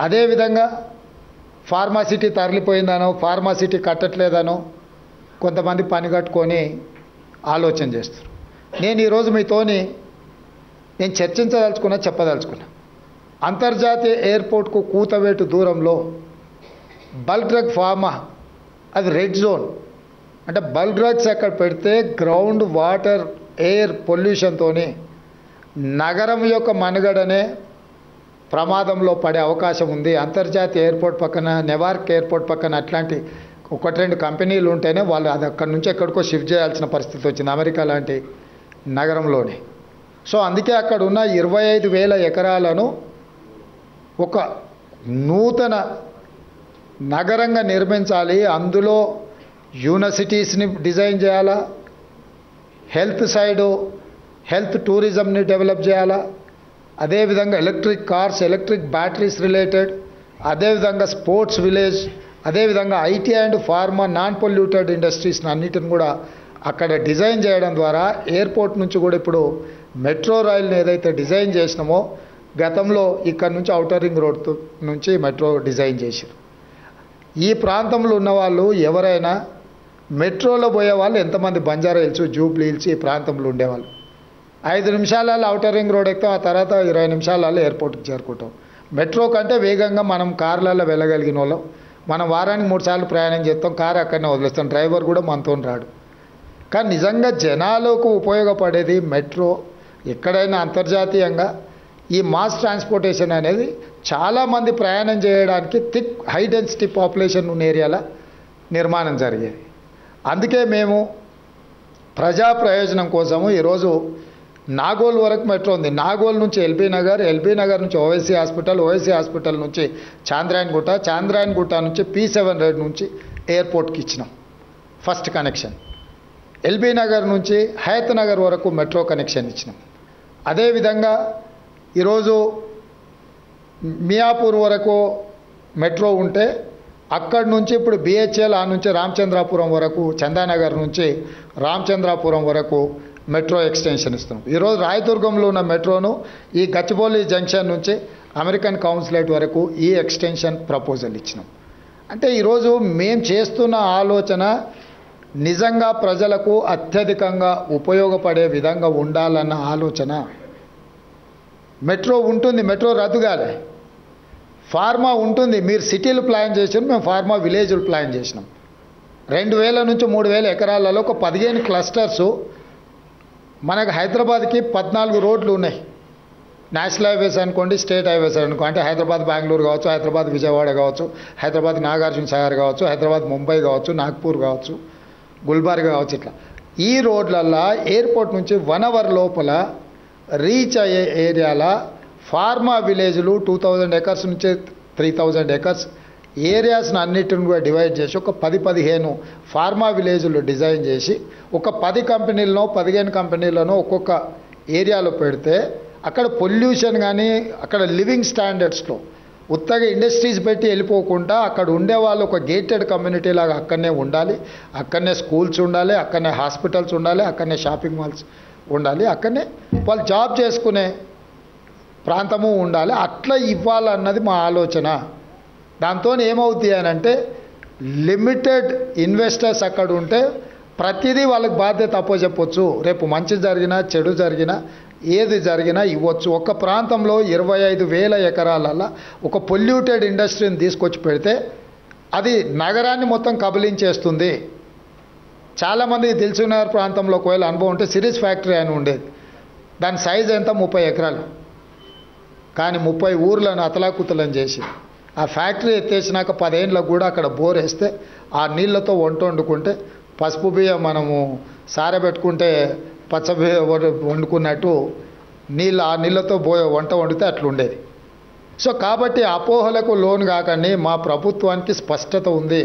అదేవిధంగా pharma city తరలిపోయిందనో pharma city కట్టట్లేదనో కొంతమంది పని కట్టుకొని ఆలోచన చేస్తారు. నేను ఈరోజు మీతోని నేను చెప్పదలుచుకున్నా అంతర్జాతీయ ఎయిర్పోర్ట్కు కూతవేటు దూరంలో బల్క్ డ్రగ్ ఫార్మా అది రెడ్ జోన్. అంటే బల్క్ డ్రగ్స్ అక్కడ పెడితే గ్రౌండ్ వాటర్ ఎయిర్ పొల్యూషన్తో నగరం యొక్క మనుగడనే ప్రమాదంలో పడే అవకాశం ఉంది. అంతర్జాతీయ ఎయిర్పోర్ట్ పక్కన నెవార్క్ ఎయిర్పోర్ట్ పక్కన అట్లాంటి 1-2 కంపెనీలు ఉంటేనే వాళ్ళు అది అక్కడి నుంచి ఎక్కడికో షిఫ్ట్ చేయాల్సిన పరిస్థితి వచ్చింది అమెరికా లాంటి నగరంలోనే. సో అందుకే అక్కడ ఉన్న 25,000 ఎకరాలను ఒక నూతన నగరంగా నిర్మించాలి. అందులో యూనివర్సిటీస్ని డిజైన్ చేయాలా, హెల్త్ టూరిజంని డెవలప్ చేయాలా, అదేవిధంగా electric cars, electric batteries related, అదేవిధంగా స్పోర్ట్స్ విలేజ్, అదేవిధంగా IT and pharma non polluted ఇండస్ట్రీస్ని అన్నిటిని కూడా అక్కడ డిజైన్ చేయడం ద్వారా ఎయిర్పోర్ట్ నుంచి కూడా ఇప్పుడు మెట్రో రైల్ని ఏదైతే డిజైన్ చేసినామో గతంలో ఇక్కడ నుంచి ఔటర్ రింగ్ రోడ్ నుంచి మెట్రో డిజైన్ చేశారు. ఈ ప్రాంతంలో ఉన్నవాళ్ళు ఎవరైనా మెట్రోలో పోయే వాళ్ళు ఎంతమంది బంజారా హిల్స్, జూబ్లీ హిల్స్ ఈ ప్రాంతంలో ఉండేవాళ్ళు 5 నిమిషాలలో ఔటర్ రింగ్ రోడ్ ఎక్కుతాం, ఆ తర్వాత 20 నిమిషాలలో ఎయిర్పోర్ట్కి చేరుకుంటాం. మెట్రో కంటే వేగంగా మనం కార్లలో వెళ్ళగలిగిన వాళ్ళం. మనం వారానికి 3 సార్లు ప్రయాణం చేస్తాం, కారు అక్కడనే వదిలేస్తాం, డ్రైవర్ కూడా మనతో రాడు. కానీ నిజంగా జనాలకు ఉపయోగపడేది మెట్రో. ఎక్కడైనా అంతర్జాతీయంగా ఈ మాస్ ట్రాన్స్పోర్టేషన్ అనేది చాలామంది ప్రయాణం చేయడానికి థిక్ హై డెన్సిటీ పాపులేషన్ ఉన్న ఏరియాల నిర్మాణం జరిగేది. అందుకే మేము ప్రజా ప్రయోజనం కోసము ఈరోజు నాగోల్ వరకు మెట్రో ఉంది. నాగోల్ నుంచి ఎల్బీ నగర్ నుంచి ఓవైసీ హాస్పిటల్ నుంచి చాంద్రాయణగుట్ట నుంచి P7 రోడ్ నుంచి ఎయిర్పోర్ట్కి ఇచ్చినాం ఫస్ట్ కనెక్షన్. ఎల్బీ నగర్ నుంచి హయత్ నగర్ వరకు మెట్రో కనెక్షన్ ఇచ్చినాం. అదేవిధంగా ఈరోజు మియాపూర్ వరకు మెట్రో ఉంటే అక్కడి నుంచి ఇప్పుడు BHL ఆ నుంచి రామచంద్రాపురం వరకు, చందానగర్ నుంచి రామచంద్రాపురం వరకు మెట్రో ఎక్స్టెన్షన్ ఇస్తున్నాం. ఈరోజు రాయదుర్గంలో ఉన్న మెట్రోను ఈ గచ్చిబౌలి జంక్షన్ నుంచి అమెరికన్ కౌన్సిలేట్ వరకు ఈ ఎక్స్టెన్షన్ ప్రపోజల్ ఇచ్చినాం. అంటే ఈరోజు మేము చేస్తున్న ఆలోచన నిజంగా ప్రజలకు అత్యధికంగా ఉపయోగపడే విధంగా ఉండాలన్న ఆలోచన. మెట్రో ఉంటుంది, మెట్రో రద్దు కాలే. ఫార్మా ఉంటుంది, మీరు సిటీలు ప్లాన్ చేసినాం, మేము ఫార్మా విలేజ్లు ప్లాన్ చేసినాం. 2,000 నుంచి 3,000 ఎకరాలలో ఒక 15 క్లస్టర్సు. మనకు హైదరాబాద్కి 14 రోడ్లు ఉన్నాయి. నేషనల్ హైవేస్ అనుకోండి, స్టేట్ హైవేస్ అనుకోండి. అంటే హైదరాబాద్ బెంగళూరు కావచ్చు, హైదరాబాద్ విజయవాడ కావచ్చు, హైదరాబాద్ నాగార్జున సాగర్ కావచ్చు, హైదరాబాద్ ముంబై కావచ్చు, నాగ్పూర్ కావచ్చు, గుల్బర్గా కావచ్చు. ఇట్లా ఈ రోడ్లల్లో ఎయిర్పోర్ట్ నుంచి 1 అవర్ లోపల రీచ్ అయ్యే ఏరియాల ఫార్మా విలేజ్లు 2,000 ఎకర్స్ నుంచి 3,000 ఎకర్స్ ఏరియాస్ని అన్నిటిని కూడా డివైడ్ చేసి ఒక 10-15 ఫార్మా విలేజ్లు డిజైన్ చేసి ఒక 10 కంపెనీలను 15 కంపెనీలను ఒక్కొక్క ఏరియాలో పెడితే అక్కడ పొల్యూషన్ కానీ అక్కడ లివింగ్ స్టాండర్డ్స్లో ఉత్తగా ఇండస్ట్రీస్ పెట్టి వెళ్ళిపోకుండా అక్కడ ఉండేవాళ్ళు ఒక గేటెడ్ కమ్యూనిటీ లాగా అక్కడనే ఉండాలి. అక్కడనే స్కూల్స్ ఉండాలి, అక్కడనే హాస్పిటల్స్ ఉండాలి, అక్కడనే షాపింగ్ మాల్స్ ఉండాలి, అక్కడనే వాళ్ళు జాబ్ చేసుకునే ప్రాంతము ఉండాలి. అట్లా ఇవ్వాలన్నది మా ఆలోచన. దాంతో ఏమవుతుంది అని అంటే లిమిటెడ్ ఇన్వెస్టర్స్ అక్కడ ఉంటే ప్రతిదీ వాళ్ళకి బాధ్యత అప్పచెప్పొచ్చు. రేపు మంచి జరిగినా చెడు జరిగినా ఏది జరిగినా ఇవ్వచ్చు. ఒక ప్రాంతంలో 25,000 ఎకరాలలో ఒక పొల్యూటెడ్ ఇండస్ట్రీని తీసుకొచ్చి పెడితే అది నగరాన్ని మొత్తం కబలించేస్తుంది. చాలామందికి తెలిసినగర్ ప్రాంతంలో ఒకవేళ అనుభవం ఉంటే సిరీస్ ఫ్యాక్టరీ అని ఉండేది. దాని సైజ్ ఎంత 30 ఎకరాలు. కానీ 30 ఊర్లను అతలాకుతలం చేసి ఆ ఫ్యాక్టరీ ఎత్తేసినాక 10 ఏళ్ళకు కూడా అక్కడ బోర్ వేస్తే ఆ నీళ్ళతో వంట వండుకుంటే పసుపు బియ్యం మనము సారబెట్టుకుంటే పచ్చ బియ్యం వండుకున్నట్టు ఆ నీళ్ళతో వంట వండితే అట్లుండేది. సో కాబట్టి అపోహలకు లోను కాకండి. మా ప్రభుత్వానికి స్పష్టత ఉంది.